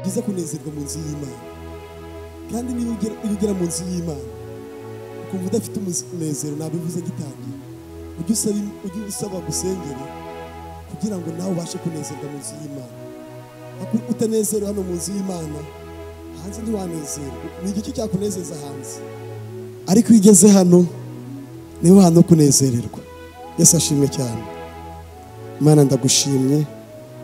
byiza kunezerwa mu nzu y'Imana, kandi niba ugera mu nzu y'Imana ukumva udafite umunezero, nabivuze gitangira, ujye usaba gusengera kugira ngo nawe ubashe kunezerwa mu nzu y'Imana. Utanezerwa hano mu nzu y'Imana, hanze ntiwanezerwa. Ni igiki cyakunezeza hanze, ariko iyo ugeze hano niho hantu kunezererwa. Yesu ashimwe cyane. Imana ndagushimye,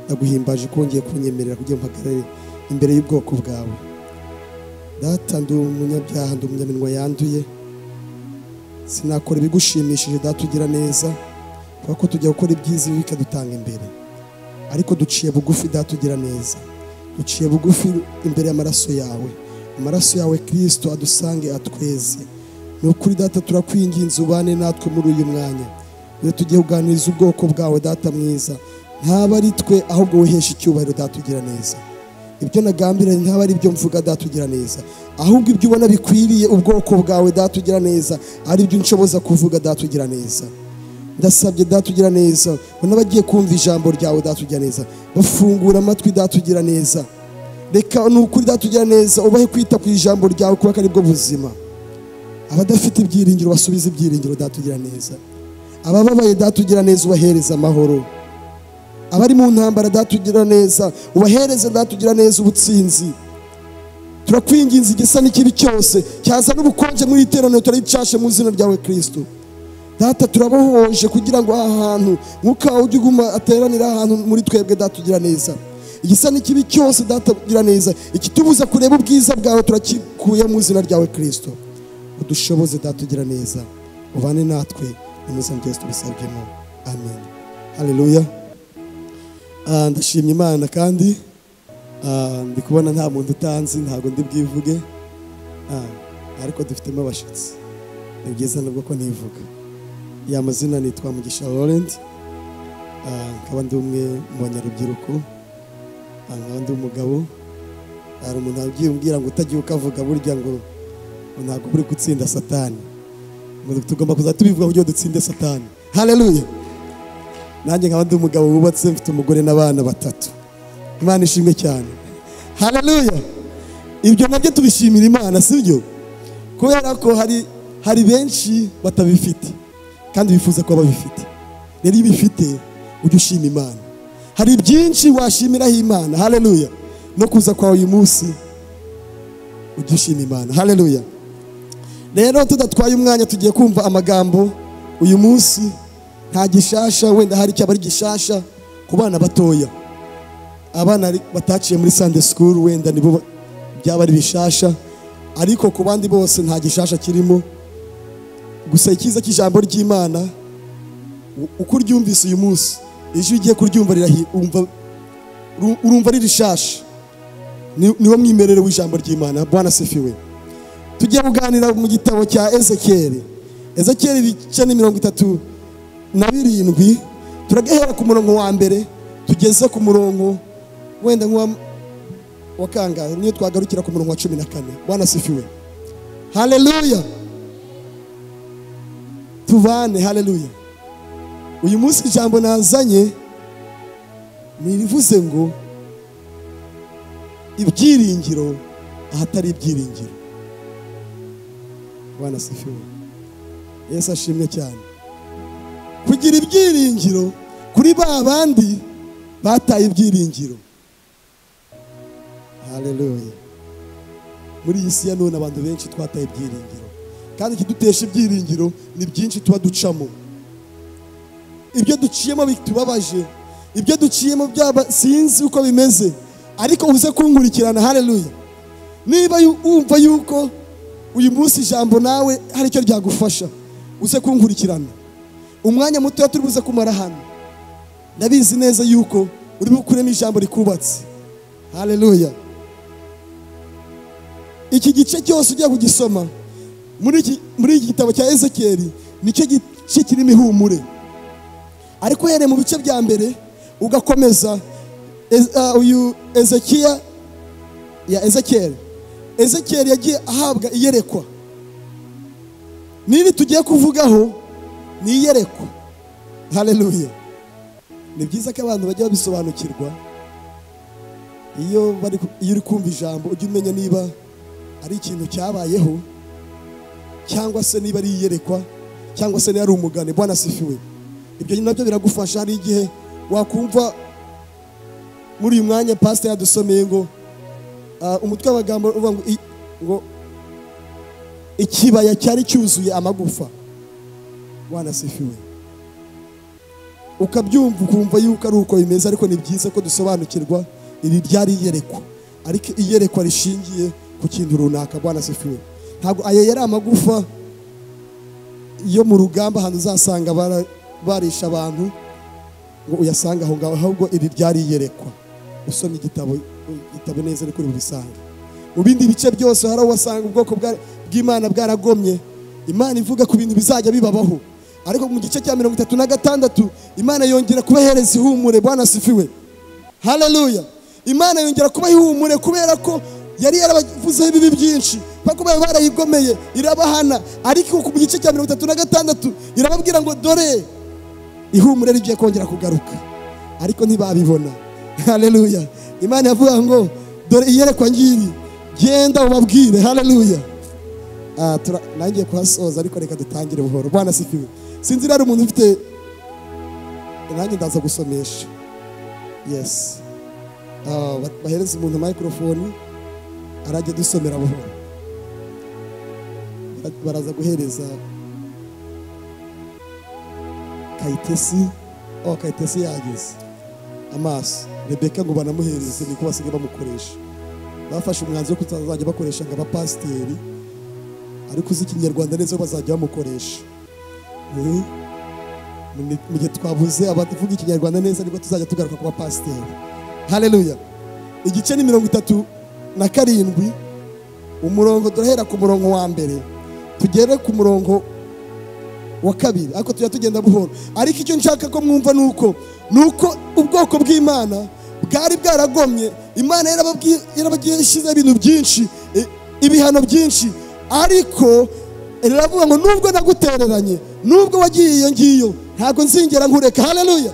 ndaguhimbaje ko wongeye kunyemerera kugira ngo mpagarare imbere y'ubwoko bwawe. Data, ndi umunyabyaha, ndi umunyaminwa yanduye, sinakora ibigushimishije. Data, ugira neza, kuko tujya gukora ibyiza bikadutanga imbere, ariko duciye bugufi. Data, ugira neza, duciye bugufi imbere y'amaraso yawe. Amaraso yawe Kristo adusange, atweze. Ni ukuri Data, turakwinginze ubane natwe muri uyu mwanya. Iyo tugiye kuganiriza ubwoko bwawe Data mwiza, ntaba ari twe ahubwo wihesha icyubahiro. Data, ugira neza. Ibyo nagambiranye ntaba ari byo mvuga Data, ugira neza, ahubwo ibyo ubona bikwiriye ubwoko bwawe Data, ugira neza, ari byo nshoboza kuvuga Data, ugira neza. Ndasabye Data, ugira neza, n'abagiye kumva ijambo ryawe Data, ugira neza, bafungura amatwi Data, ugira neza. Reka ni ukuri Data, ugira neza, ubahe kwita ku ijambo ryawe kuko ari bwo buzima. Abadafite ibyiringiro basubize ibyiringiro Data, ugira neza. Abababaye Data, ugira neza, ubahereza amahoro. Abari mu ntambara Data, ugira neza, ubahereze Data, ugira neza ubutsinzi. Turakwinginze igisa n'ikibi cyose cyazana ubukonje muri iteraniro, turayicashe mu izina ryawe Kristo. Data, turabohoje kugira ngo aha hantu Mwuka wawe ujye uguma ateranira ahantu muri twebwe Data, ugira neza. Igisa n'ikibi cyose Data, ugira neza, ikitubuza kureba ubwiza bwawe turakikuye mu izina ryawe Kristo. Udushoboze Data, ugira neza, ubane natwe, mu izina rya Yesu tubisabyemo, amen. Haleluya. Ndashimye Imana, kandi ndi kubona nta muntu utanzi, ntabwo ndi bwivuge, ariko dufitemo abashyitsi. Ni byiza nubwo ko ntivuga. Ya mazina nitwa Mugisha Laurent, nkaba ndi umwe mu banyarubyiruko, nkaba ndi umugabo. Hari umuntu agiye umbwira ngo utagiye ukavuga burya ngo ntabwo uri gutsinda Satani, ngo tugomba kuza tubivuga kugira ngo dutsinde Satani. Haleluya. Nanjye nkaba ndi umugabo wubatse, mfite umugore n'abana 3. Imana ishimwe cyane. Haleluya. Ibyo nabyo tubishimira Imana, sibyo? Kubera ko hari benshi batabifite kandi bifuza ko babifite. Rero iyo bifite ujye ushima Imana. Hari byinshi washimiraho Imana. Haleluya. No kuza kwa uyu munsi ujye ushima Imana. Haleluya. Rero tudatwaye umwanya tugiye kumva amagambo uyu munsi. Nta gishasha, wenda hari cyaba ari gishasha ku bana batoya, abana bataciye muri Sunday school, wenda nibo byaba ari bishasha, ariko ku bandi bose nta gishasha kirimo. Gusa ikiza cy'ijambo ry'Imana uko uryumvise uyu munsi, ejo ugiye kuryumva urumva ari rishasha. Niwo mwimerere w'ijambo ry'Imana. Bwana sifiwe. Tugiye kuganira mu gitabo cya Ezekiel. Ezekiel ibice 37, turagahera ku murongo wa mbere tugeze ku murongo wenda wa kangahe, niyo twagarukira ku murongo wa 14. Bwana sifiwe. Haleluya. Tuvane. Haleluya. Uyu munsi ijambo nazanye nirivuze ngo ibyiringiro ahatari ibyiringiro. Bwana sifiwe. Yesu ashimwe cyane. Kugira ibyiringiro kuri ba bandi bataye ibyiringiro. Haleluya. Muri iyi si ya none abantu benshi twataye ibyiringiro, kandi kidutesha ibyiringiro ni byinshi tuba ducamo. Ibyo duciyemo bitubabaje, ibyo duciyemo byaba sinzi uko bimeze, ariko uze kunkurikirana. Haleluya. Niba wumva yuko uyu munsi ijambo nawe hari icyo ryagufasha, uze kunkurikirana. Umwanya muto turi buze kumara hano, ndabizi neza yuko uri bukuremo ijambo rikubatse. Haleluya. Iki gice cyose ugiye kugisoma muri iki gitabo cya Ezekiel nicyo gice kirimo ihumure, ariko uhereye mu bice bya mbere ugakomeza uyu Ezekiel yagiye ahabwa iyerekwa. Niri tugiye kuvugaho ni iyerekwa. Haleluya. Ni byiza ko abantu bajya babisobanukirwa, iyo uri kumva ijambo ujye umenya niba ari ikintu cyabayeho cyangwa se niba ari iyerekwa cyangwa se niba ari umugani. Bwana asifiwe. Ibyo nabyo biragufasha. Hari igihe wakumva muri uyu mwanya pastor yadusomeye ngo umutwe w'amagambo uvuga ngo ikibaya cyari cyuzuye amagufa. Bwana asifiwe. Ukabyumva ukumva yuko ari uko bimeze, ariko ni byiza ko dusobanukirwa iri ryari iyerekwa, ariko iyerekwa rishingiye ku kintu runaka. Bwana asifiwe. Ntabwo aya yari amagufa yo mu rugamba ahantu uzasanga barisha abantu ngo uyasanga aho ngaho, ahubwo iri ryari iyerekwa. Usomye igitabo neza ariko ubisanga mu bindi bice byose. Hari aho wasanga ubwoko bw'Imana bwaragomye Imana ivuga ku bintu bizajya bibabaho, ariko mu gice cya 36 Imana yongera kubahereza ihumure. Bwana asifiwe. Haleluya. Imana yongera kubaha ihumure kubera ko yari yarabavuzeho ibibi byinshi, kuko barayigomeye irabahana, ariko mu gice cya 36 irababwira ngo dore ihumure rigiye kongera kugaruka, ariko ntibabibona. Haleluya. Imana yavuga ngo dore iyerekwa ngiri, genda ubabwire. Haleluya. Nangiye kuhasoza ariko reka dutangire buhoro. Bwana asifiwe. Sinzi rero umuntu ufite nanjye ndaza gusomesha. Yes. Bahereza umuntu microphone arajye dusomera buhoro. Baraza guhereza Kayitesi. Kayitesi yageze amaso. Rebeka ngo banamuhereze, niko basigaye bamukoresha. Bafashe umwanzuro ko tuzajya bakoresha ngo abapasiteri, ariko uzi ikinyarwanda neza bazajya bamukoresha. Mu gihe twavuze abavuga ikinyarwanda neza nibwo tuzajya tugaruka ku bapasiteri. Haleluya. Igice ni 37 umurongo, duhera ku murongo wa mbere tugere ku murongo wa kabiri, ariko tujya tugenda buhoro. Ariko icyo nshaka ko mwumva nuko ubwoko bw'Imana bwari bwaragomye. Imana yarabagishyize ibintu byinshi, ibihano byinshi, ariko iravuga ngo nubwo nagutereranye, nubwo wagiye iyo ngiyo, ntabwo nzingera nkureka. Haleluya.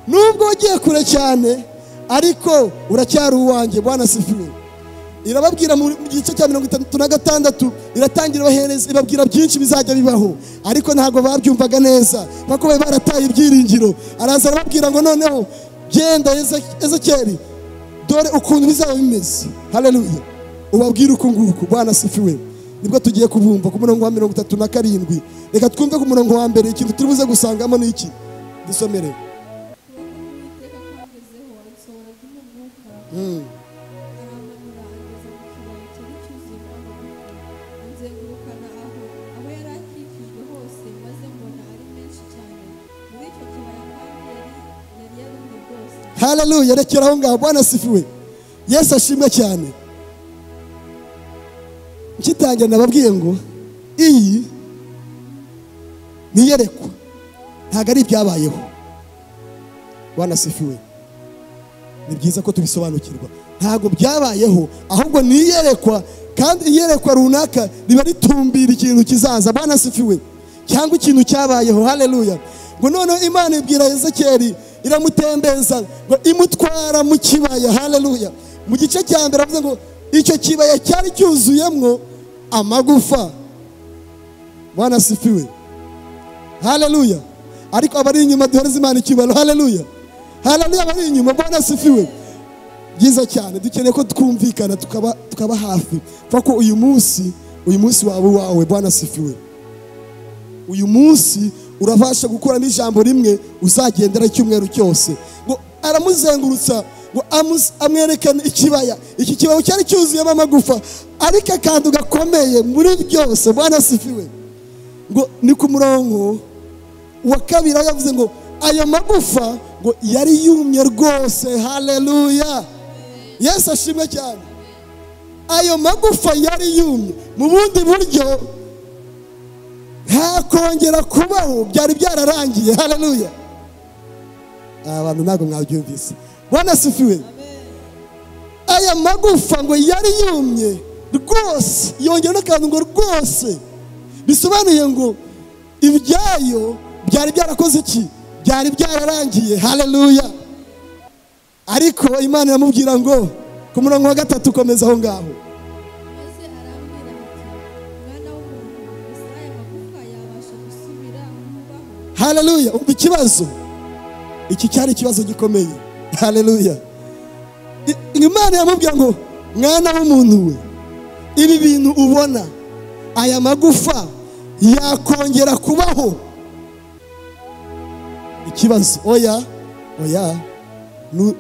Nubwo wagiye kure cyane, ariko uracyari uwanjye. Bwana asifiwe. Irababwira mu gice cya 36 iratangira bahereza, ibabwira byinshi bizajya bibaho, ariko ntabwo babyumvaga neza, kuko barataye ibyiringiro. Araza arababwira ngo noneho genda Ezekiyeli, dore ukuntu bizaba bimeze. Haleluya. Ubabwire uko nguko. Bwana asifiwe. Nibwo tugiye kubumva ku murongo wa 37. Reka twumve ku murongo wa mbere ikintu turibuze gusangamo ni iki. Dusomere. Haleluya. Rekera aho ngaho. Bwana asifiwe. Yesu ashimwe cyane. Nkitangira nababwiye ngo iyi niyerekwa, ntago ari ibyabayeho. Bwana asifiwe. Ni byiza ko tubisobanukirwa. Ntago byabayeho, ahubwo niyerekwa, kandi iyerekwa runaka riba ritumbira ikintu kizaza. Bwana asifiwe. Cyangwa ikintu cyabayeho. Haleluya. Ngo noneho Imana ibwira Ezekiyeli, iramutembeza ngo imutwara mu kibaya. Haleluya. Mu gice cya mbere avuze ngo icyo kibaya cyari cyuzuyemo amagufa. Bwana asifiwe. Haleluya. Ariko abari inyuma duhereza Imana icyubahiro. Haleluya. Haleluya. Abari inyuma. Bwana asifiwe. Byiza cyane. Dukeneye ko twumvikana tukaba hafi, kuko uyu munsi wawe. Bwana asifiwe. Uyu munsi urabasha gukora n'ijambo rimwe uzagendera icyumweru cyose. Ngo aramuzengurutsa ngo amwerekane ikibaya. Iki kibaya cyari cyuzuyemo amagufa, ariko akantu gakomeye muri byose. Bwana asifiwe. Ngo ni ku murongo wa kabiri yavuze ngo ayo magufa ngo yari yumye rwose. Haleluya. Yesu ashimwe cyane. Ayo magufa yari yumye, mu bundi buryo nta kongera kubaho, byari byararangiye. Haleluya. Abantu ntabwo mwabyumvise. Bwana asifiwe. Aya magufa ngo yari yumye rwose, yongera n'akantu ngo rwose, bisobanuye ngo ibyayo byari byarakoze iki? Byari byararangiye. Haleluya. ariko Imana iramubwira ngo ku murongo wa 3 komeza aho ngaho. maze arambwira ati mwana w'umuntu ese aya magufa yabasha gusubira kubaho? Haleluya. Umva ikibazo iki cyari ikibazo gikomeye. Haleluya. Imana yamubwira ngo mwana w'umuntu we, ibi bintu ubona aya magufa yakongera kubaho? Ikibazo oya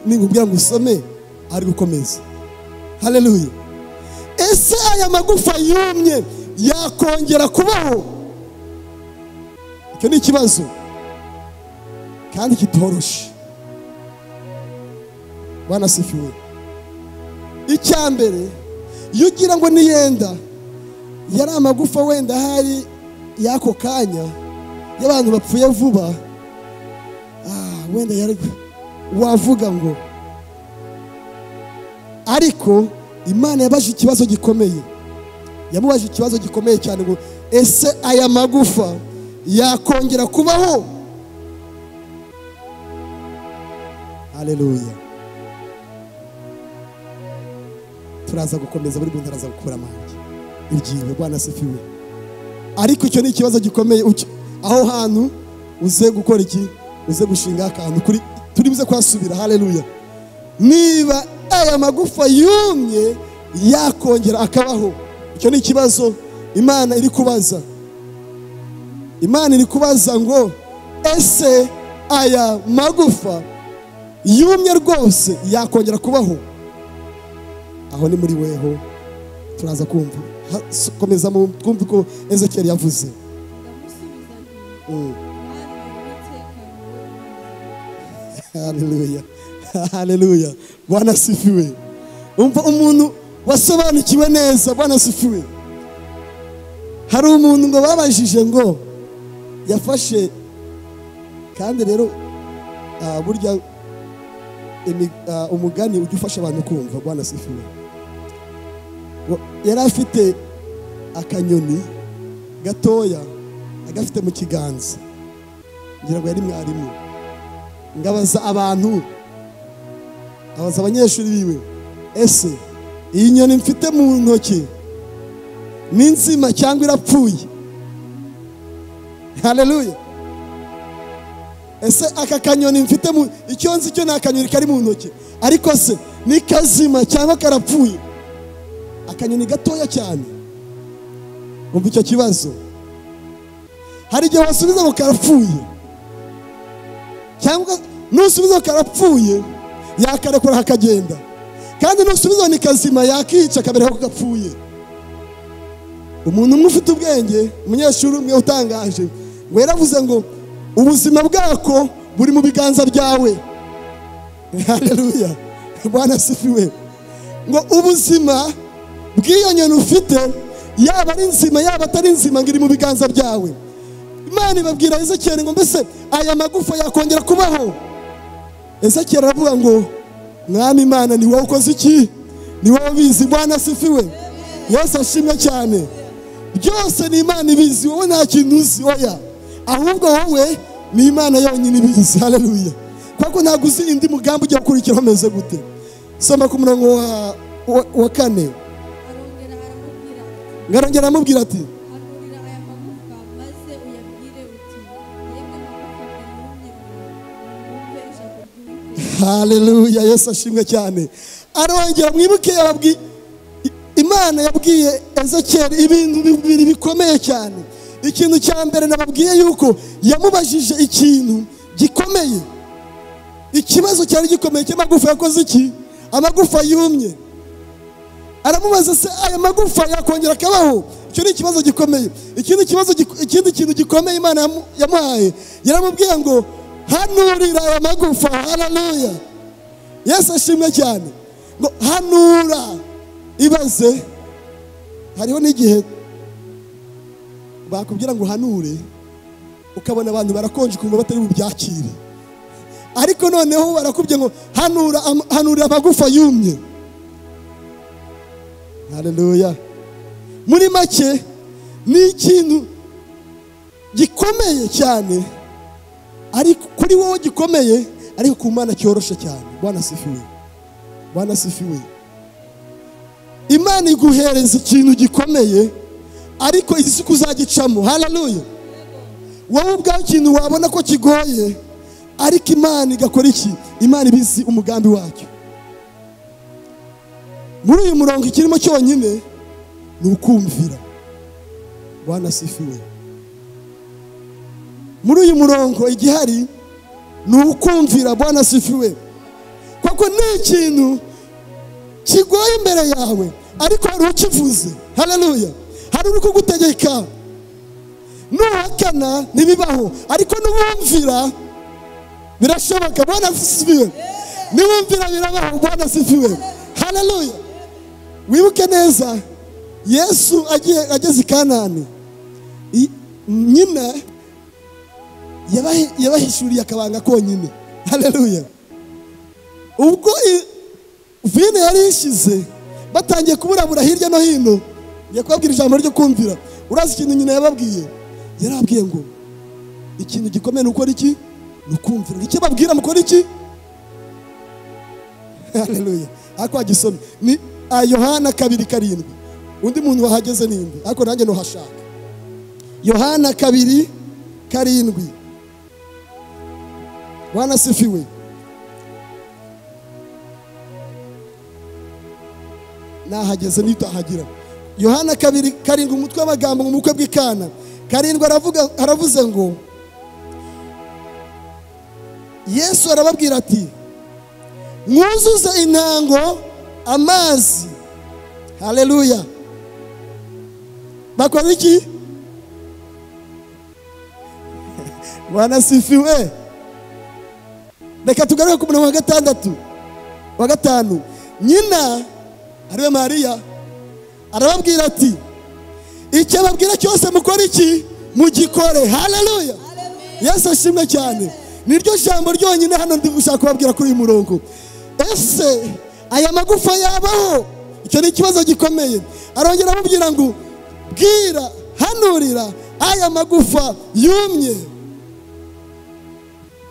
ningubwira ngo usome ari gukomeza. Haleluya. Ese aya magufa yumye yakongera kubaho? Icyo ni ikibazo kandi kitoroshe. Bwana sifiwe. Icyambere yugira ngo niyenda yari amagufa wenda hari yako kanya y'abantu bapfuye vuba, wenda yari wavuga ngo, ariko Imana yabaje ikibazo gikomeye. Yamubaje ikibazo gikomeye cyane ngo ese aya magufa yakongera kubaho? Haleluya. Turaza gukomeza buri muntu araza gukura amahanga ibyiwe. Bwana sifiwe. Ariko icyo ni ikibazo gikomeye. Aho hantu uze gukora iki? Uze gushinga akantu kuri turibuze kwasubira. Haleluya. Niba aya magufa yumye yakongera akabaho, icyo ni ikibazo Imana iri kubaza. Imana iri kubaza ngo ese aya magufa yumye rwose yakongera kubaho? Aho ni muri weho turaza kumva. Komeza mu twumve ko Ezekiel yavuze. Haleluya. Haleluya. Bwana sifiwe. Umva umuntu wasobanukiwe neza. Bwana sifiwe. Hari umuntu ngo babajije ngo yafashe, kandi rero burya umugani ujya ufasha abantu kumva. Bwana sifiwe. Yari afite akanyoni gatoya agafite mu kiganza, ngira ngo yari mwarimu, ngabaza abantu, abaza abanyeshuri biwe, ese iyi nyoni mfite mu ntoki ni nzima cyangwa irapfuye? Haleluya. Ese aka kanyoni mfite mu icyo nzi cyo ni akanyoni kari mu ntoki, ariko se ni kazima cyangwa karapfuye? Akanyoni gatoya cyane. Umva icyo kibazo. Hari igihe wasubiza ngo karapfuye, cyangwa nusubiza karapfuye yakarekura hakagenda, kandi nusubiza ni kazima yakica kabere ko gapfuye. Umuntu umwe ufite ubwenge, umunyeshuri umwe utangaje, ngo yaravuze ngo ubuzima bwako buri mu biganza byawe. Haleluya. Bwana sifiwe. Ngo ubuzima bw'iyo nyoni ufite, yaba ari nzima yaba atari nzima, ngiri mu biganza byawe. Imana ibabwira Ezekiel ngo mbese aya magufa yakongera kubaho? Ezekiel aravuga ngo mwami Imana, ni wowe ukoze iki? Ni wowe ubizi. Bwana sifiwe. Yesu ashimwe cyane. Byose ni Imana ibizi, wowe nta kintu uzi. Oya, ahubwo wowe ni Imana yonyine ibizi. Haleluya. Kuko ntabwo uzi indi mugambi ujya gukurikira umeze gute. Soma ku murongo wa 4. Ngarongera amubwira ati, hanurira aya magufa maze uyabwire uti yemwe magufa yumye mwumve ijambo ry'Uwiteka. haleluya. Yesu ashimwe cyane. Arongera mwibuke yababwiye, Imana yabwiye Ezekiel ibintu bibiri bikomeye cyane. Ikintu cya mbere nababwiye yuko yamubajije ikintu gikomeye. Ikibazo cyari gikomeye cy'amagufa yakoze iki? Amagufa yumye. Aramubaza se aya magufa yakongera akabaho? Icyo ni ikibazo gikomeye. Ikindi kintu gikomeye Imana yamuhaye, yaramubwiye ngo hanurira aya magufa. Haleluya. Yesu ashimwe cyane. Ngo hanura. Ibaze, hariho n'igihe bakubwira ngo hanure, ukabona abantu barakonje kumva batari bubyakire, ariko noneho barakubye ngo hanura amagufa yumye. Haleluya. Muri make ni ikintu gikomeye cyane, ariko kuri wowe gikomeye, ariko ku Mana cyoroshe cyane. Bwana asifiwe. Bwana asifiwe. Imana iguhereza ikintu gikomeye ariko izi kuzagicamo. Haleluya. Wowe ubwawe ikintu wabona ko kigoye ariko Imana igakora iki? Imana ibizi umugambi wacyo. Muri uyu murongo ikirimo cyonyine ni ukumvira. Bwana asifiwe. Muri uyu murongo igihari ni ukumvira. Bwana asifiwe. Kuko ni ikintu kigoye imbere yawe ariko hari ukivuze. Haleluya. Hari uri kugutegeka. Nuhakana ntibibaho ariko nubumvira birashoboka. Bwana asifiwe. Niwumvira birabaho. Bwana asifiwe. Haleluya. Wibuke neza Yesu ageze i Kanani, nyina yabahishuriye akabanga konyine. Haleluya. Ubwo vino yari ishize batangiye kuburabura hirya no hino, yakubabwira ijambo ryo kumvira. Urazi ikintu nyina yababwiye? Yarabwiye ngo ikintu gikomeye ni ukora iki? Ni ukumvira. Icyo babwira mukora iki? Haleluya. Ako agisomye ni Yohana 2:7. Undi muntu wahageze ninde? Ako nanjye no hashaka. Yohana 2:7. Bwana asifiwe. Nahageze nitahagira. Yohana 2:7 umutwe w'amagambo mu mukwe bw'Ikana. 7 aravuze ngo Yesu arababwira ati mwuzuze intango amazi. Haleluya. Bakora iki? Bwana asifiwe. Reka tugaruke ku murongo wa 5. Nyina ariwe Mariya arababwira ati icyo babwira cyose mukora iki? Mugikore. Haleluya. Yesu ashimwe cyane. Niryo jambo ryonyine hano ndi gushaka kubabwira kuri uyu murongo. Ese aya magufa yabaho? Icyo ni ikibazo gikomeye. Arongera amubwira ngo bwira, hanurira aya magufa yumye.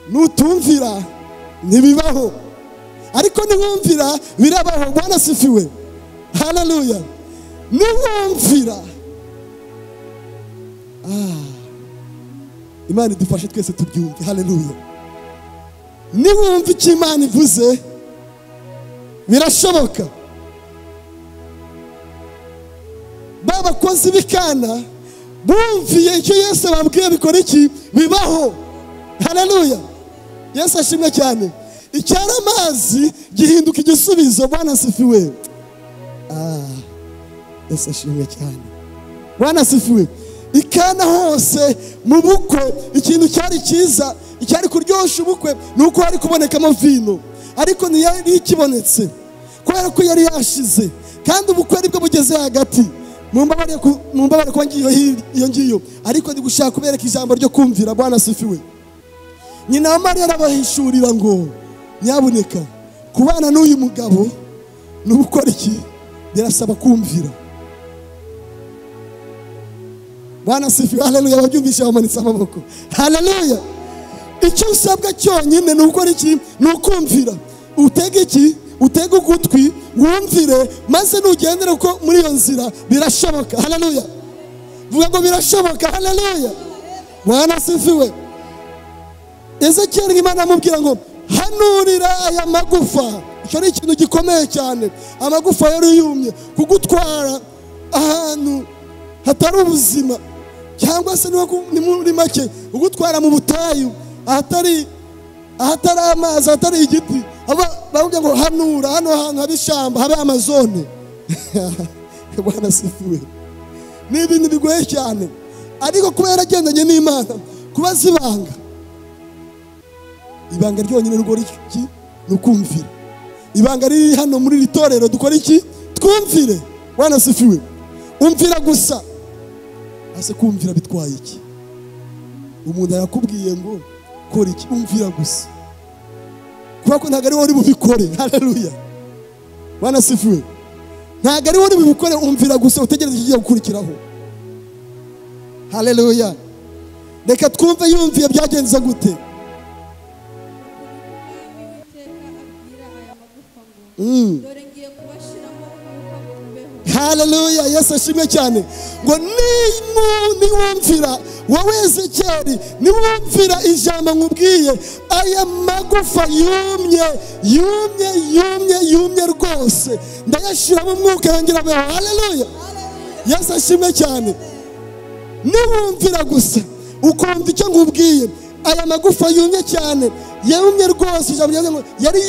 Nutumvira ntibibaho ariko niwumvira birabaho. Bwana asifiwe. Haleluya. Niwumvira Imana idufashe twese tubyumve. Haleluya. Niwumva icyo Imana ivuze birashoboka. Babakozi b'Ikana bumviye icyo Yesu babwiye bikora iki? Bibaho. Haleluya. Yesu ashimwe cyane. Icyara amazi gihinduka igisubizo. Bwana asifiwe. Yesu ashimwe cyane. Bwana asifiwe. Ikana hose mu bukwe ikintu cyari cyiza, icyari kuryoshya ubukwe nuko hari kubonekamo vino, ariko ntiyari ikibonetse kubera ko yari yashize kandi ubukwe aribwo bugeze hagati. Mumbabare ko ngiyo ariko ndi gushaka kubereka ijambo ryo kumvira. Bwana asifiwe. Nyina wa Mariya arabahishurira ngo nyabuneka kubana n'uyu mugabo n'ubukora iki? Birasaba kumvira. Bwana asifiwe. Haleluya. Ababyumvisha bamanitse amaboko. Haleluya. Icyo usabwa cyonyine ni ukora iki? Ni ukumvira. Utega iki? Utega ugutwi wumvire maze nugendere uko muri iyo nzira birashoboka. Haleluya. Vuga ngo birashoboka. Haleluya. Bwana asifiwe. Ezekiel Imana amubwira ngo hanurira aya magufa. Icyo ni ikintu gikomeye cyane. Amagufa yari yumye kugutwara ahantu hatari ubuzima, cyangwa se ni muri make ugutwara mu butayu ahatari amazi, ahatari igiti. Bavuga ngo hanura hano hantu habe ishyamba, habe amazone. Bwana asifiwe. Ni ibintu bigoye cyane ariko kubera agendanye n'Imana kubaza ibanga ryonyine rugora iki? Ni ukumvira. Ibanga riri hano muri iri torero dukora iki? Twumvire. Bwana asifiwe. Umvira gusa. Ase kumvira bitwaye iki? Umuntu yakubwiye ngo kora iki? Umvira gusa. Kuko ntago ari wowe bubikore. Haleluya. Bwana asifiwe. Ntago ari wowe bubikore, umvira gusa utegereze ikigiye gukurikiraho. Haleluya. Reka twumve yumviye byagenze gute. dore ngiye kubashiramo umwuka mubeho. haleluya, Yesu ashimwe cyane. Ngo niwumvira wowe Ezekiyeli, niwumvira ijambo nkubwiye, aya magufa yumye rwose ndayashiramo umwuka yongera abeho. haleluya, Yesu ashimwe cyane. niwumvira gusa ukumva icyo nkubwiye, aya magufa yumye cyane, yumye rwose, yari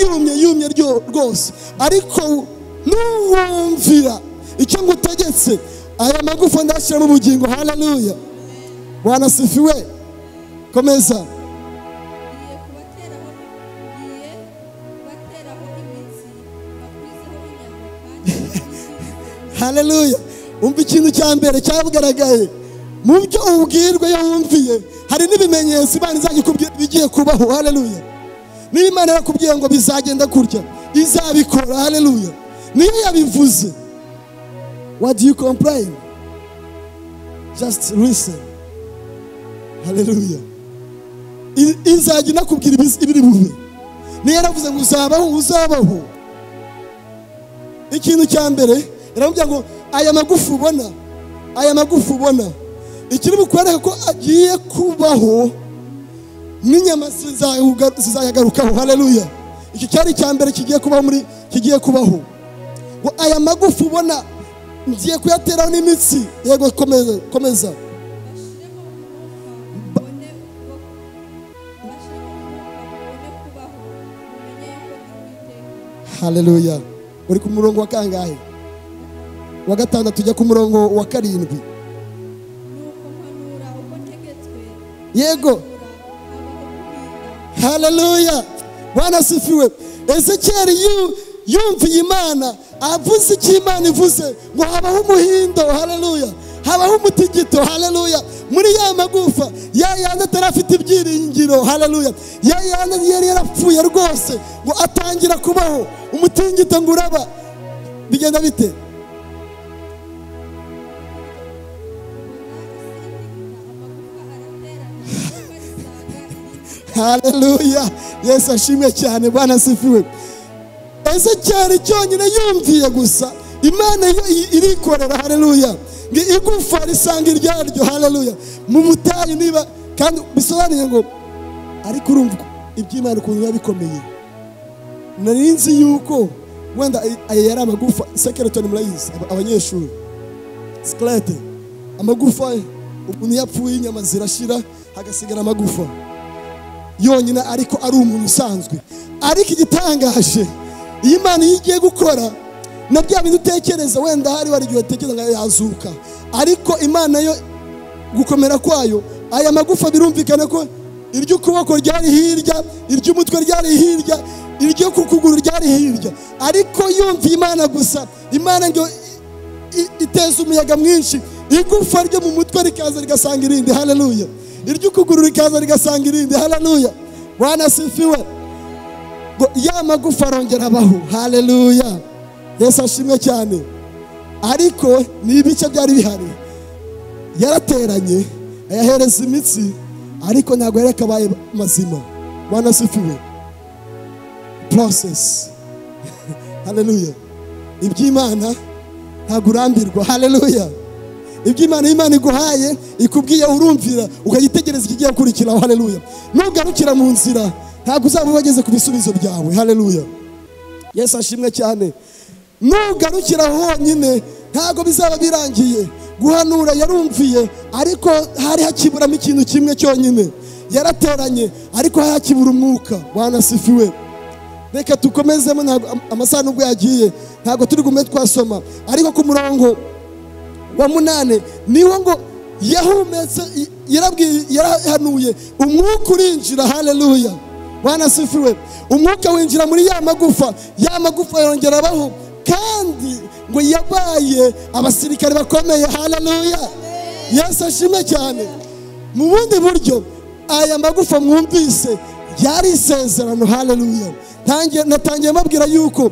yumye rwose, ariko nuwumvira icyo ngutegetse, aya magufa ndashyira mu bugingo. haleluya, Bwana asifiwe. Komeza. Ngiye kubateraho imitsi, bakwizeho inyama kandi haleluya. Umva ikintu cya mbere cyabugaragaye mu byo ubwirwa iyo wumviye, hari n'ibimenyetso Imana izajya ikubwira bigiye kubaho. haleluya. niba Imana yakubwiye ngo bizagenda kurya, izabikora. haleluya. niyo yabivuze, what do you complain? Just listen. haleluya. izajya inakubwira ibiri bube. niyo yaravuze ngo uzabaho. ikintu cya mbere iramubwira ngo aya magufa ubona ikiri bukwereka ko agiye kubaho, n'inyama zizayagarukaho. haleluya. iki cyari icya mbere kigiye kubaho. ngo aya magufa ubona ngiye kuyateraho n'imitsi. yego, komeza. bashiremo umwuka mubone kubaho, mumenye yuko ndi Uwiteka. haleluya. uri ku murongo wa kangahe? wa gatandatu tujya ku murongo wa karindwi. nuko mpanura uko ntegetswe, yego, habaho kurinda. haleluya, Bwana asifiwe. Ezekiyeli yumviye Imana, avuze icyo Imana ivuze, ngo habaho umuhindo. haleluya. habaho umutingito. haleluya. muri ya magufa, ya yandi atari afite ibyiringiro. haleluya. ya yandi yari yarapfuye rwose, ngo atangira kubaho. umutingito ngo uraba. bigenda bite? haleluya, Yesu ashimwe cyane. Bwana asifiwe. Ezekiyeli cyonyine yumviye gusa, Imana yo irikorera. haleluya. ngo igufa risanga iryaryo. haleluya. mu butayu niba, kandi bisobanuye ngo, ariko urumva iby'Imana ukuntu biba bikomeye. nari nzi yuko wenda aya yari amagufa skeleton, murayizi abanyeshuri, skeleton, amagufa. umuntu yapfuye inyama zirashira, hagasigara amagufa yonyine, ariko ari umuntu usanzwe. ariko igitangaje, iyo Imana igiye gukora, na bya bintu utekereza, wenda hari igihe utekereza ngo yazuka, ariko Imana yo gukomera kwayo, aya magufa birumvikana ko iry'ukuboko ryari hirya, iry'umutwe ryari hirya, iryo ku kuguru ryari hirya, ariko yumviye Imana gusa, Imana ngo iteza umuyaga mwinshi, igufa ryo mu mutwe rikaza rigasanga irindi. haleluya. iry'ukuguru rikaza rigasanga irindi. haleluya. Bwana asifiwe. ngo ya magufa arongera abaho. haleluya, Yesu ashimwe cyane. ariko ni ibice byari bihari, yarateranye ayahereza imitsi, ariko ntabwo yari akabaye mazima. Bwana asifiwe. process. haleluya. iby'Imana ntabwo urambirwa. haleluya. iby'Imana Imana iguhaye, ikubwiye, urumvira, ukayitegereza ikigiye gukurikiraho. haleluya. nugarukira mu nzira, ntabwo uzaba wageze ku bisubizo byawe. haleluya. Yesu ashimwe cyane. nugarukira honyine, ntabwo bizaba birangiye. guhanura yarumviye, ariko hari hakiburamo ikintu kimwe cyonyine. yarateranye, ariko hari hakibura umwuka. Bwana asifiwe. reka tukomezemo, amasaha nubwo yagiye, ntabwo turi gume twasoma, ariko ku murongo wa 8 niho ngo yahumetse, yarahanuye, umwuka urinjira. haleluya. Bwana asifiwe. umwuka winjira muri ya magufa yongera abaho, kandi ngo yabaye abasirikare bakomeye. haleluya. Yesu ashimwe cyane. mu bundi buryo, aya magufa mwumvise yari isezerano. haleluya. natangiye mabwira yuko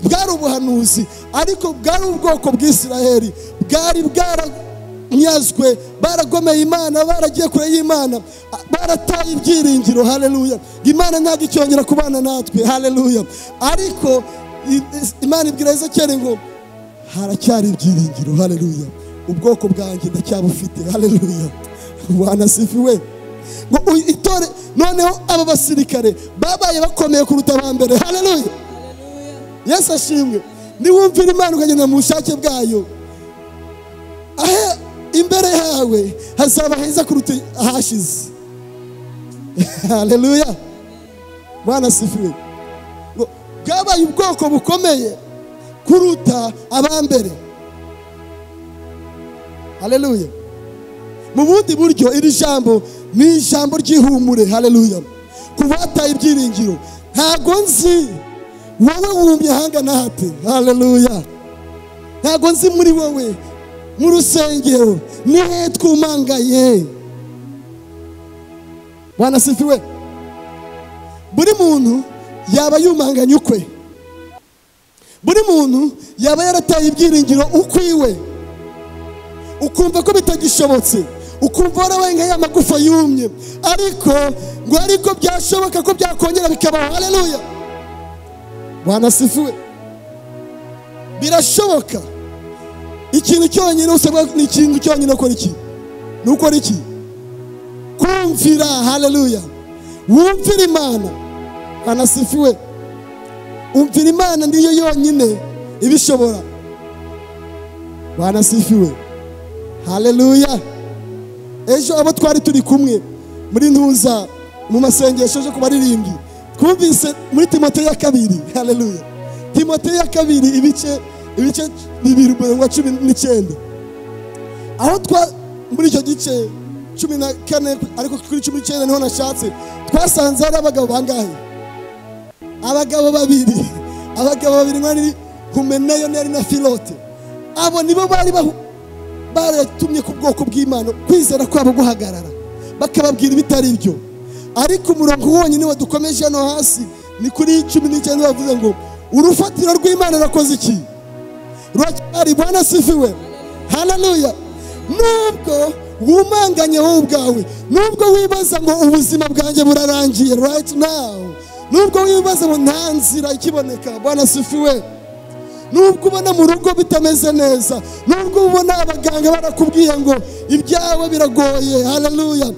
bwari ubuhanuzi, ariko bwari ubwoko bw'Isiraheli, bwari bwaranyazwe, baragomeye Imana, baragiye kure y'Imana, barataye ibyiringiro. haleluya. Imana ntabwo icyongera kubana natwe. haleluya. ariko Imana ibwira Ezekiyeli ngo haracyari ibyiringiro. Haleluya. Ubwoko bwanjye ndacyabufite. Haleluya. Bwana sifiwe. Ngo itore noneho aba basirikare babaye bakomeye kuruta abambere. Haleluya. Yesu ashimwe. Niwumvira Imana ukagenda mu bushake bwayo, imbere yawe hazaba heza kuruta ahashize. Haleluya. Bwana sifiwe. Bwabaye ubwoko bukomeye kuruta abambere. Haleluya. Mu bundi buryo iri jambo ni ijambo ry'ihumure. Haleluya. Kubataye ibyiringiro. Ntago nzi wowe wumye hangana hate. Haleluya. Ntago nzi muri wowe mu rusengero nihe twumangaye. Bwana sifiwe. Buri muntu yaba yumanganye ukwe. Buri muntu yaba yarataye ibyiringiro ukwiwe, ukumva ko bitagishobotse, ukumva warabaye nk'aya magufa yumye, ariko byashoboka ko byakongera bikabaho. Haleluya. Bwana sifiwe. Birashoboka. Ikintu cyonyine usabwa ni ikintu cyonyine ukora iki? Ni ukora iki? Kumvira. Haleluya. Wumvira Imana. Bwana sifiwe. Umvira Imana ndiyo yonyine ibishobora. Bwana sifiwe. Haleluya. Ejo abo twari turi kumwe muri ntuza mu masengesho yo kubaririmbyi twumvise muri Timoteyo ya kabiri. Haleluya. Timoteyo ya kabiri ibice 2:19. Aho muri icyo gice 14 ariko kuri 19 niho nashatse twasanze ari abagabo bangahe? Abagabo babiri mwari Humeneyo na Filote. Abo nibo bari baratumye ku bwoko bw'Imana kwizera kwabo guhagarara, bakababwira ibitari byo. Ariko umurongo wonyine wadukomeje hano hasi ni kuri 19 bavuze ngo urufatiro rw'Imana rakoze iki? Ruracyari. Bwana sifiwe. Haleluya. Nubwo wumanganye wowe ubwawe, nubwo wibaza ngo ubuzima bwanjye burarangiye right now, nubwo wibaza ngo nta nzira ikiboneka, Bwana sifiwe, nubwo ubona mu rugo bitameze neza, nubwo ubona abaganga barakubwiye ngo ibyawe biragoye. Haleluya.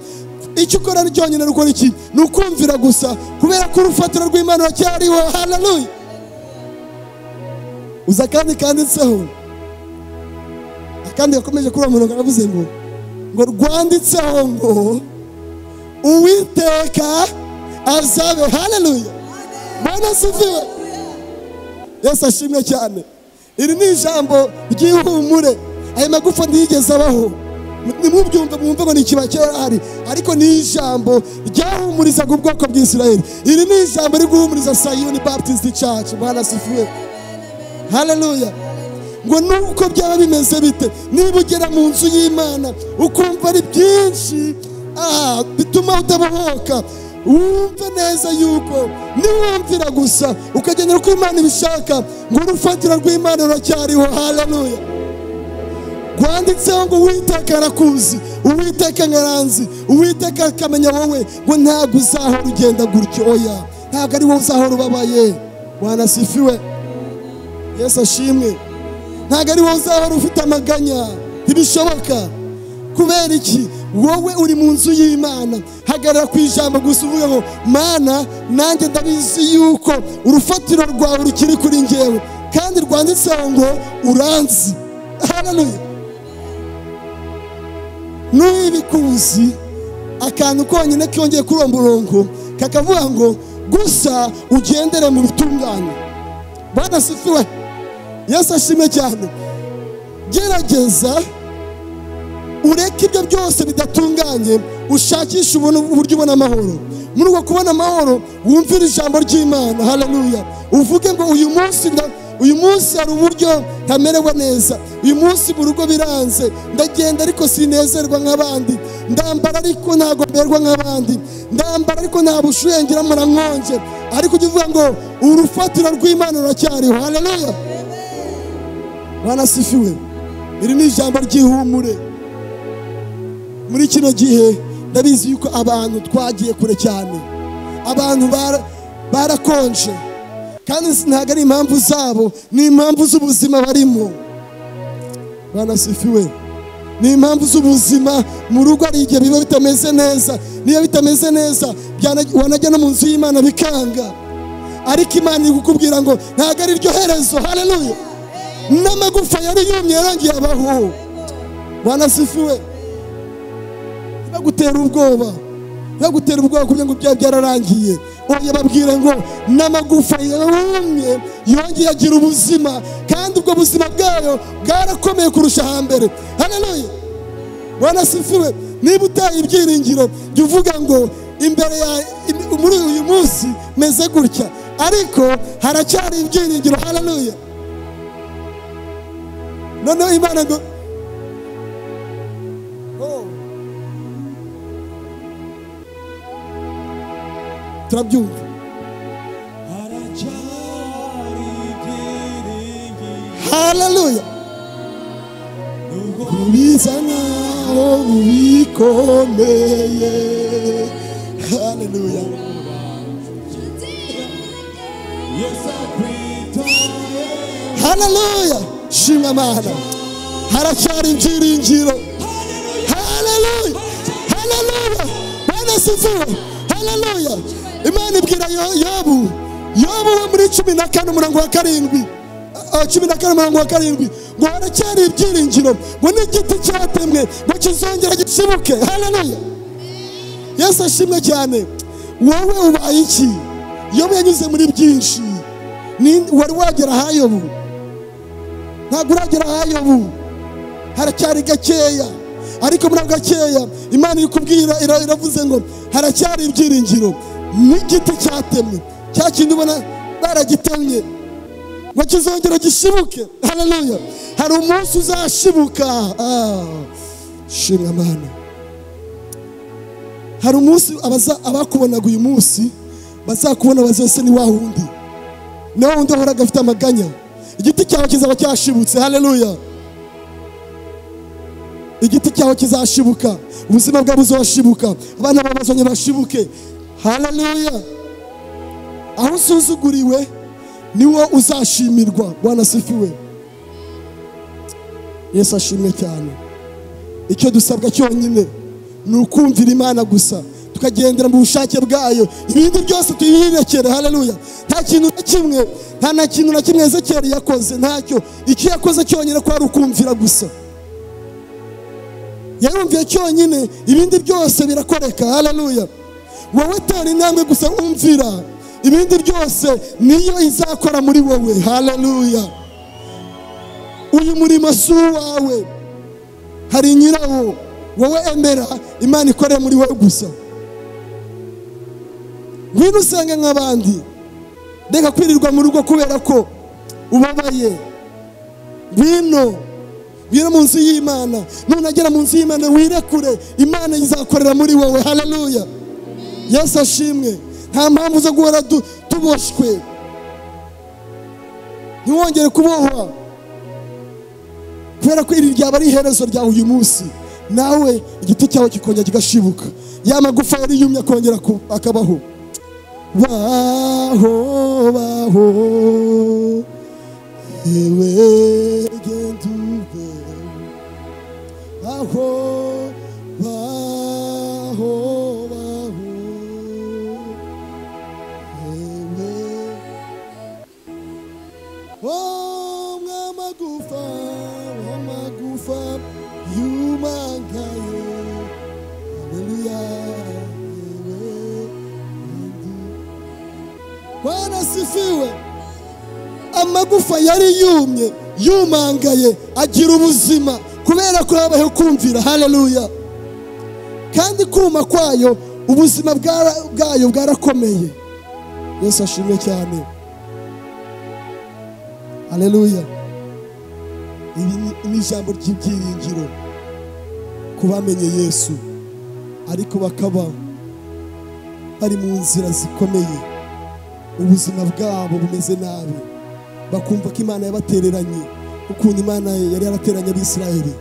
Icyo ukora cyonyine ukora iki? Ni ukumvira gusa, kubera ko urufatiro rw'Imana racyariho. Haleluya. Uza kandi kanditseho akandi yakomeje kuri umuntu aravuze ngo rwanditseho ngo Uwiteka azabe. Haleluya. Bwana sifiwe. Yesu ashimwe cyane. Iri ni ijambo ry'ihumure. Aya magufa ntigeze abaho. Nimubyumva mwumva ngo ni kibakera hari, ariko ni ijambo ryahumurizaga ubwoko bw'Isirayeli. Iri ni ijambo riguhumuriza Sayuni Baptist Church. Bwana sifiwe. Haleluya. Ngo nuko byaba bimeze bite, niba ugera mu nzu y'Imana ukumva ari byinshi bituma utabohoka, wumve neza yuko niwumvira gusa ukagendera uko Imana ibishaka, ngo urufatiro rw'Imana ruracyariho. Haleluya. Rwanditseho ngo Uwiteka arakuzi, Uwiteka ngaranzi, Uwiteka akamenya wowe, ngo ntabwo uzahora ugenda gutyo. Oya, ntabwo ari wowe uzahora ubabaye. Bwana sifiwe. Yesu ashimwe. Ntabwo ari wowe uzahora ufite amaganya. Ntibishoboka. Kubera iki? Wowe uri mu nzu y'Imana. Hagarara ku ijambo gusa uvuga ngo Mana, nanjye ndabizi yuko urufatiro rwawe rukiri kuri njyewe, kandi rwanditseho ngo uranzi. Haleluya. N'ibikuzi akantu konyine kongeye kuri uwo murongo kakavuga ngo gusa ugendere mu bitunganye. Bwana sifiwe. Yesu ashimwe cyane. Gerageza ureke ibyo byose bidatunganye, ushakisha uburyo ubona amahoro. Muri uko kubona amahoro wumvira ijambo ry'Imana. Haleluya. Uvuge ngo uyu munsi hari uburyo ntamerewe neza, uyu munsi mu rugo biranze, ndagenda ariko sinezerwa nk'abandi, ndambara ariko ntago mberwa nk'abandi, ndambara ariko nta bushuhe ngira murankonje, ariko ujye uvuga ngo urufatiro rw'Imana ruracyariho. Haleluya. Bwana sifiwe. Iri ni ijambo ry'ihumure. Muri kino gihe ndabizi yuko abantu twagiye kure cyane, abantu barakonje, kandi ntabwo ari impamvu zabo, ni impamvu z'ubuzima barimo. Bwana asifiwe. Ni impamvu z'ubuzima. Mu rugo ari igihe biba bitameze neza, niyo bitameze neza wanajya no mu nzu y'Imana bikanga, ariko Imana iri kukubwira ngo ntabwo ari ryo herezo. Haleluya. N'amagufa yari yumye yarangiye abaho. Bwana asifiwe. Ntagutera ubwoba, ntagutera ubwoba kugira ngo byararangiye. Oya, babwire ngo n'amagufa yumye yongeye agira ubuzima, kandi ubwo buzima bwayo bwarakomeye kurusha hambere. Haleluya. Bwana asifiwe. Niba utaye ibyiringiro jya uvuga ngo imbere ya muri uyu munsi meze gutya, ariko haracyari ibyiringiro. Haleluya. Noneho Imana ngo turabyumva. Haleluya. Kubiza naho bikomeye. Haleluya. Haleluya. Shimwa Mana. Haracyari ibyiringiro. Haleluya. Haleluya. Bwana asifiwe. Haleluya. Imana ibwira Yobu wo muri 14:7, 14:7 ngo haracyari ibyiringiro, ngo n'igiti cyatemwe ngo kizongera gishibuke. Haleluya. Yesu ashimwe cyane. Wowe ubaye iki? Yobu yanyuze muri byinshi. Wari wagera ha Yobu? Ntabwo uragera ha Yobu. Haracyari gakeya, ariko muri gakeya Imana iri kubwira, iravuze ngo haracyari ibyiringiro. N'igiti cyatemwe, cya kindi ubona baragitemye ngo kizongera gishibuke. Haleluya. Hari umunsi uzashibuka. Shimwa Mana. Hari umunsi abakubonaga uyu munsi bazakubona bazose ni wa wundi, ni wa wundi ahoraga afite amaganya. Igiti cyawe kizaba cyashibutse. Haleluya. Igiti cyawe kizashibuka, ubuzima bwawe buzashibuka, abana bawe bazongera bashibuke. Haleluya. Aho usuzuguriwe niwo uzashimirwa. Bwana asifiwe. Yesu ashimwe cyane. Icyo dusabwa cyonyine ni ukumvira Imana gusa, tukagendera mu bushake bwayo, ibindi byose tuyirekere. Haleluya. Nta kintu na kimwe Ezekiyeli yakoze, ntacyo. Icyo yakoze cyonyine ko ari ukumvira gusa. Yarumviye cyonyine, ibindi byose birakoreka. Haleluya. Wowe tera intambwe gusa umvira, ibindi byose niyo izakora muri wowe. Haleluya. Uyu murimo si uwawe, hari nyirawo. Wowe emera Imana ikore muri wowe gusa. Ngwino usenge nk'abandi, reka kwirirwa mu rugo kubera ko ubabaye. Ngwino mu nzu y'Imana. Nunagera mu nzu y'Imana wirekure, Imana izakorera muri wowe. Haleluya. Yesu ashimwe. Nta mpamvu zo guhora tuboshwe. Ntiwongere kubohwa, kubera ko iri ryaba ari iherezo ryawe uyu munsi. Nawe igiti cyawe kikongera kigashibuka, ya magufa yari yumye akongera akabaho. Baho, baho, ewe genduve. Baho, baho, baho, ewe. Oh, mwamagufa, mwamagufa yumangaye. Haleluya. Bwana asifiwe. Amagufa yari yumye yumangaye agira ubuzima kubera ko habayeho kumvira. Haleluya. Kandi kuma kwayo ubuzima bwayo bwarakomeye. Yesu ashimwe cyane. Haleluya. Ibi ni ijambo ry'ibyiringiro ku bamenye Yesu, ariko bakaba bari mu nzira zikomeye, ubuzima bwabo bumeze nabi, bakumva ko Imana yabatereranye ukuntu Imana yari yarateranye abisirayeli,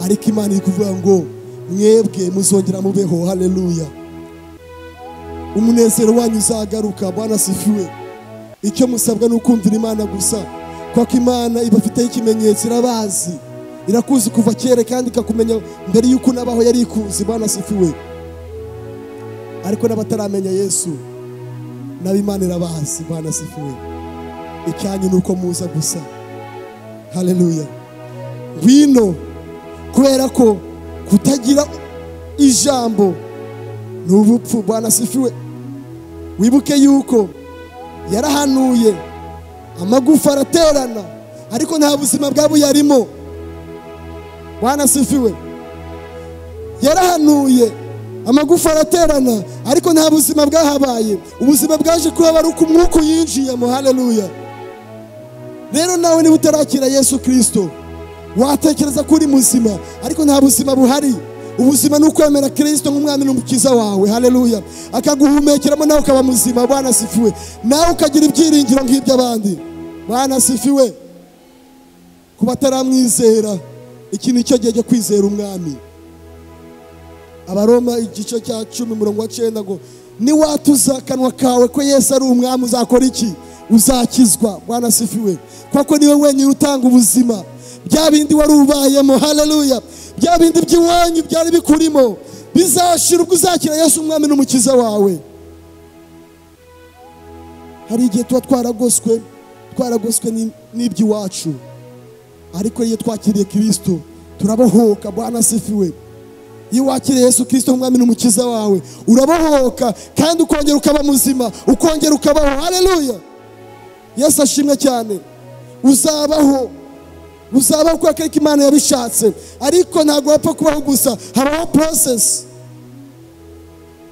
ariko Imana iri kuvuga ngo mwebwe muzongera mubeho. Haleluya. Umunezero wanyu uzagaruka. Bwana asifiwe. icyo musabwa ni ukumvira Imana gusa, kuko Imana ibafiteho ikimenyetso, irabazi, irakuzi kuva kera kandi ikakumenya mbere yuko unabaho yari ikuzi. Bwana asifiwe. Ariko n'abataramenya Yesu nabo Imana irabazi. Bwana asifiwe. Icyanyu nuko muza gusa. Haleluya. Ngwino, kubera ko kutagira ijambo ni ubupfu. Bwana asifiwe. Wibuke yuko yarahanuye amagufa araterana ariko nta buzima bwabo yarimo. Bwana asifiwe. Yarahanuye amagufa araterana ariko nta buzima bwahabaye. Ubuzima bwaje kuba ari uko umwuka yinjiyemo. Haleluya. Rero nawe niba utarakira Yesu Kristo, watekereza ko uri muzima ariko nta buzima buhari. Ubuzima ni ukwemera Kristo nk'umwami n'umukiza wawe. Haleluya. Akaguhumekeramo nawe ukaba muzima. Bwana asifiwe. Nawe ukagira ibyiringiro nk'iby'abandi. Bwana asifiwe. Kuba ataramwizera, iki ni cyo gihe cyo kwizera umwami. Abaroma igice cya 10:9 ngo niwatuza akanwa kawe ko Yesu ari umwami uzakora iki? Uzakizwa. Bwana asifiwe. Kuko niwe wenyine utanga ubuzima. Bya bindi wari ubayemo. Haleluya. Bya bindi by'iwanyu byari bikurimo bizashira ubwo uzakira Yesu umwami n'umukiza wawe. Hari igihe tuba twaragoswe n'iby'iwacu, ariko iyo twakiriye Kristo turabohoka. Bwana asifiwe. Iyo wakiriye Yesu Kristo umwami n'umukiza wawe urabohoka kandi ukongera ukaba muzima, ukongera ukabaho. Haleluya. Yesu ashimwe cyane. Uzabaho kuko Imana yabishatse, ariko ntabwo wapfa kubaho gusa, habaho process.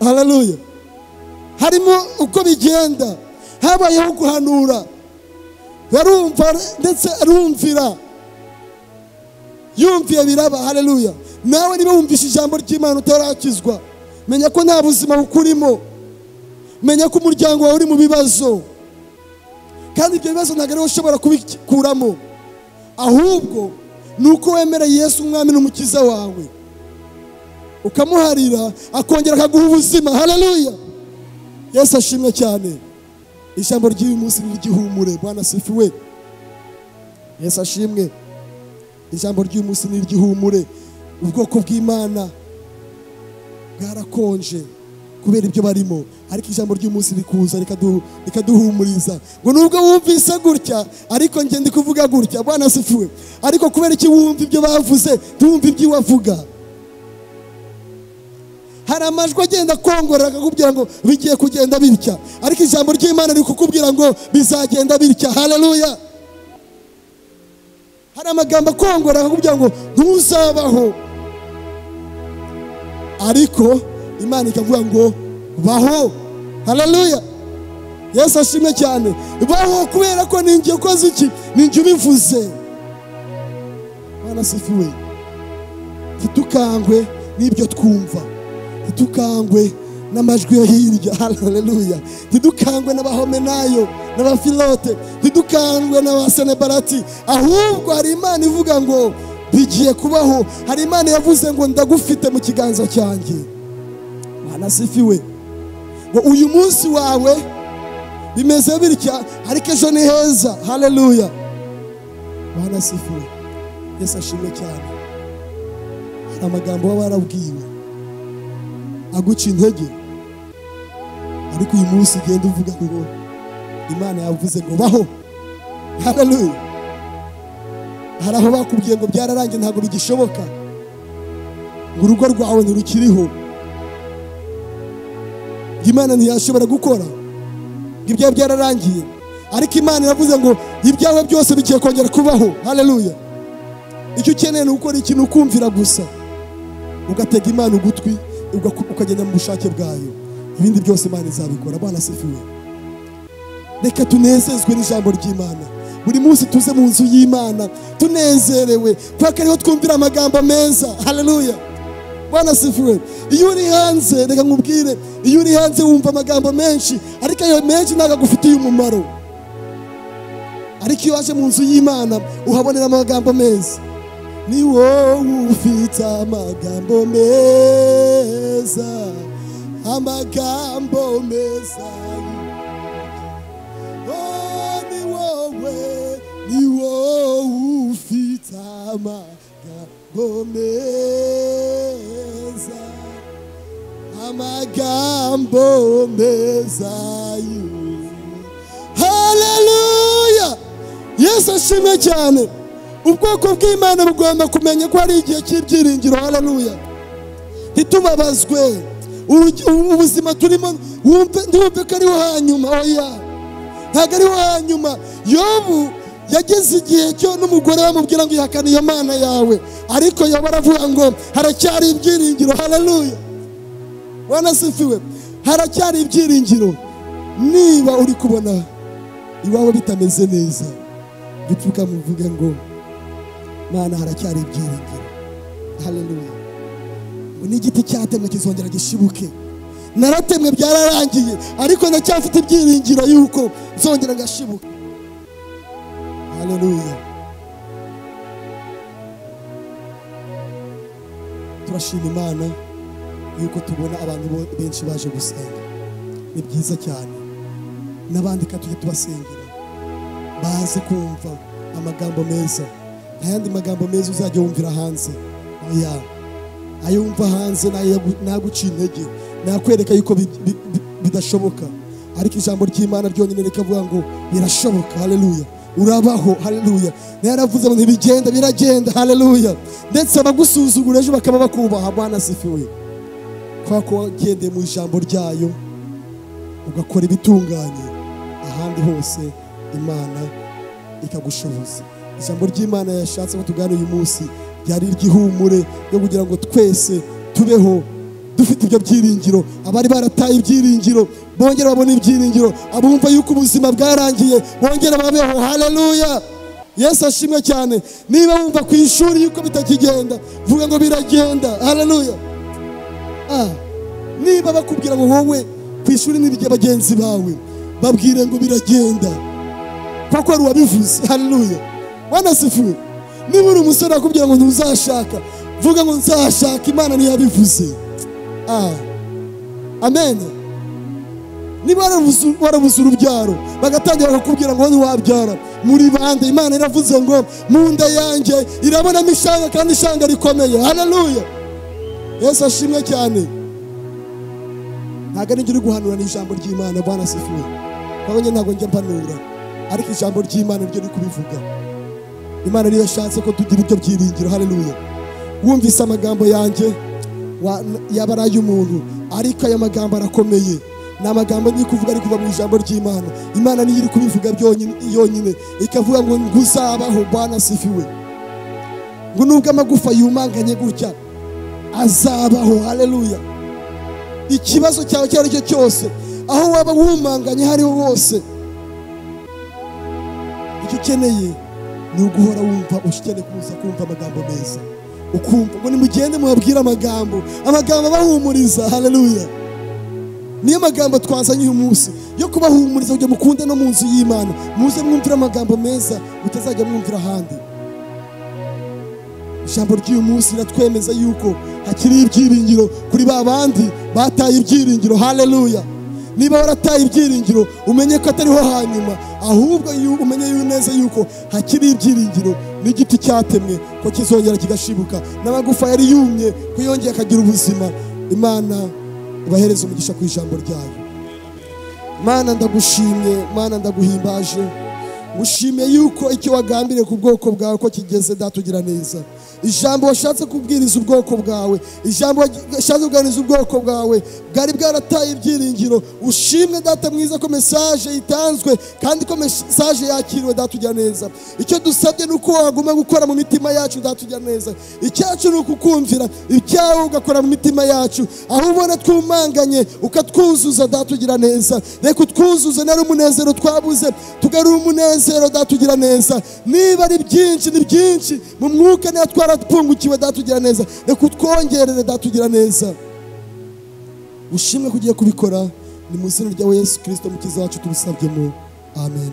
Haleluya. Harimo uko bigenda. Habayeho guhanura, barumva ndetse arumvira, yumviye biraba. Haleluya. Nawe niba wumvisha ijambo ry'Imana utarakizwa, menya ko nta buzima bukurimo. Menya ko umuryango wawe uri mu bibazo, kandi ibyo bibazo ntabwo ariwe ushobora kubikuramo, ahubwo nuko wemereye Yesu umwami n'umukiza wawe, ukamuharira akongera akaguha ubuzima. Haleluya. Yesu ashimwe cyane. Ijambo ry'uyu munsi ni igihumure. Bwana asifiwe. Yesu ashimwe. Ijambo ry'uyu munsi ni igihumure. Ubwoko bw'Imana bwarakonje kubera ibyo barimo, ariko ijambo ry'umunsi rikuza rikaduhumuriza ngo nubwo wumvise gutya ariko njye ndi kuvuga gutya. Bwana asifiwe. Ariko kubera iki wumva ibyo bavuze tumva ibyo wavuga? Hari amajwi agenda kongorera akakubwira ngo bigiye kugenda bitya, ariko ijambo ry'Imana riri kukubwira ngo bizagenda bitya. Haleluya. Hari amagambo akongorera akakubwira ngo ntuzabaho, ariko Imana ikavuga ngo baho. Haleluya. Yesu ashimwe cyane. Baho kubera ko ninjye ukoze iki? Ninjye ubivuze. Bwana asifiwe. Titukangwe n'ibyo twumva, titukangwe n'amajwi yo hirya. Haleluya. Tidukangwe n'abahomenayo n'abafilote, tidukangwe n'abasenebarati, ahubwo hari Imana ivuga ngo bigiye kubaho. Hari Imana yavuze ngo ndagufite mu kiganza cyanjye. Bwana asifiwe. Ngo uyu munsi wawe bimeze bitya ariko ejo ni heza. Haleluya. Bwana asifiwe. Yesu ashimwe cyane. Hari amagambo baba barabwiwe aguca intege, ariko uyu munsi ugenda uvuga ngo Imana yavuze ngo baho. Haleluya. Hari aho bakubwiye ngo byararangiye ntabwo bigishoboka, ngo urugo rwawe ntirukiriho, Imana ntiyashobora gukora, ibyawe byararangiye, ariko Imana yavuze ngo ibyawe byose bigiye kongera kubaho. Haleluya. Icyo ukeneye ni ukora ikintu ukumvira gusa, ugatega Imana ugutwi, ukagenda mu bushake bwayo. Ibindi byose Imana izabikora. Bwana asifiwe. Reka tunezezwe n'ijambo ry'Imana. Buri munsi tuze mu nzu y'Imana tunezerewe, kuko ariho twumvira amagambo meza. Haleluya. Bwana asifiwe. Iyo uri hanze, reka nkubwire, iyo uri hanze wumva amagambo menshi, ariko ayo menshi ntabwo agufitiye umumaro. Ariko iyo waje mu nzu y'Imana uhabonera amagambo meza. Ni wowe ufite amagambo meza, amagambo meza. Oh. amagambo meza, amagambo meza haleluya. Yesu ashimwe cyane. Ubwoko bw'Imana bugomba kumenya ko hari igihe cy'ibyiringiro. Haleluya. Ntitubabazwe ubuzima turimo, ntiwumve ko ariho hanyuma. Oya, ntabwo ariho hanyuma. Yobu yageze igihe cyo n'umugore bamubwira ngo ihakane iyo mana yawe, ariko Yobu aravuga ngo haracyari ibyiringiro. Haleluya. Wanasifiwe. Haracyari ibyiringiro. Niba uri kubona iwawe bitameze neza, gipfuka muvuge ngo Mana haracyari ibyiringiro. Haleluya. N'igiti cyatemwe kizongera gishibuke. Naratemwe byararangiye, ariko ndacyafite ibyiringiro yuko nzongera ngashibuka. Haleluya. Turashima Imana yuko tubona abantu benshi baje gusenga. Ni byiza cyane. N'abandi tujye tubasengera baze kumva amagambo meza. Nta yandi magambo meza uzajya wumvira hanze. Oya, ayo wumva hanze naguca intege, nakwereka yuko bidashoboka, ariko ijambo ry'Imana ryonyine rikavuga ngo birashoboka. Haleluya. Urabaho. Haleluya. Naravuze ngo ntibigenda, biragenda. Haleluya. Ndetse abagusuzugura ejo bakaba bakubaha. Bwana asifiwe. Kwa ko wagendeye mu ijambo ryayo ugakora ibitunganye, ahandi hose Imana ikagushoboza. Ijambo ry'Imana yashatse ko tugana uyu munsi ryari iry'ihumure yo kugira ngo twese tubeho dufite ibyo byiringiro. Abari barataye ibyiringiro bongera babona ibyiringiro, abumva yuko ubuzima bwarangiye bongera babeho. Haleluya. Yesu ashimwe cyane. Niba wumva ku ishuri yuko bitakigenda, vuga ngo biragenda. Haleluya. Niba bakubwira ngo wowe ku ishuri n'irya bagenzi bawe, babwire ngo biragenda kuko ari wabivuze. Haleluya. Wanasifiwe. Niba uri umusore akubwira ngo ntuzashaka, vuga ngo nzashaka, Imana ntiyabivuze. Amen. Niba warabuze urubyaro bagatangira bakubwira ngo ntiwabyara, muri bande, Imana iravuze ngo mu nda yanjye irabonamo ishanga, kandi ishanga rikomeye. Haleluya. Yesu ashimwe cyane. Ntabwo ari njye uri guhanura n'ijambo ry'Imana. Bwana asifiwe. Babonye ntabwo njya mpanura, ariko ijambo ry'Imana ryo riri kubivuga. Imana niyo yashatse ko tugira ibyo byiringiro. Haleluya. Wumvise amagambo yanjye yaba ari ay'umuntu, ariko aya magambo arakomeye. Ni amagambo ndi kuvuga ari kuva mu ijambo ry'Imana. Imana niyo iri kubivuga yonyine, ikavuga ngo nguzabaho. Bwana asifiwe. Ngo nubwo amagufa yumanganye gutya azabaho. Haleluya. Ikibazo cyawe cyari cyo cyose, aho waba wumanganye hariho hose, icyo ukeneye ni uguhora wumva, ukeneye kuza kumva amagambo meza, ukumva ngo nimugende mubabwire amagambo abahumuriza. Haleluya. Niyo magambo twazanye uyu munsi yo kubahumuriza kugira mukunde no mu nzu y'Imana, muze mwumvira amagambo meza, utazajya mwumvira ahandi. Ijambo ry'uyu munsi riratwemeza yuko hakiri ibyiringiro kuri ba bandi bataye ibyiringiro. Haleluya. Niba warataye ibyiringiro, umenye ko atariho hanyuma, ahubwo umenye neza yuko hakiri ibyiringiro. N'igiti cyatemwe ko kizongera kigashibuka, n'amagufa yari yumye ko yongeye akagira ubuzima. Imana ibahereze umugisha ku ijambo ryayo. Mana ndagushimye, Mana ndaguhimbaje, ushimiye yuko icyo wagambiriye ku bwoko bwawe ko kigeze. Datugira neza. Ijambo washatse kubwiriza ubwoko bwawe, ijambo washatse kuganiriza ubwoko bwawe bwari bwarataye ibyiringiro. Ushimwe Data mwiza ko message itanzwe, kandi ko message yakiriwe. Datugira neza. Icyo dusabye nuko waguma gukora mu mitima yacu. Datugira neza. Icyacu ni ukukumvira, icyawe ugakora mu mitima yacu, aho ubona twumanganye ukatwuzuza. Datugira neza. Reka utwuzuze nari umunezero twabuze, tugarura umunezero. Datugira neza. Niba ari byinshi, ni byinshi mu mwuka niyo twarapfungukiwe. Datugira neza. Reka utwongerere. Datugira neza. Ushimwe kugiye kubikora, ni mu izina rya Yesu Kristo mukiza wacu tubisabyemo. Amen.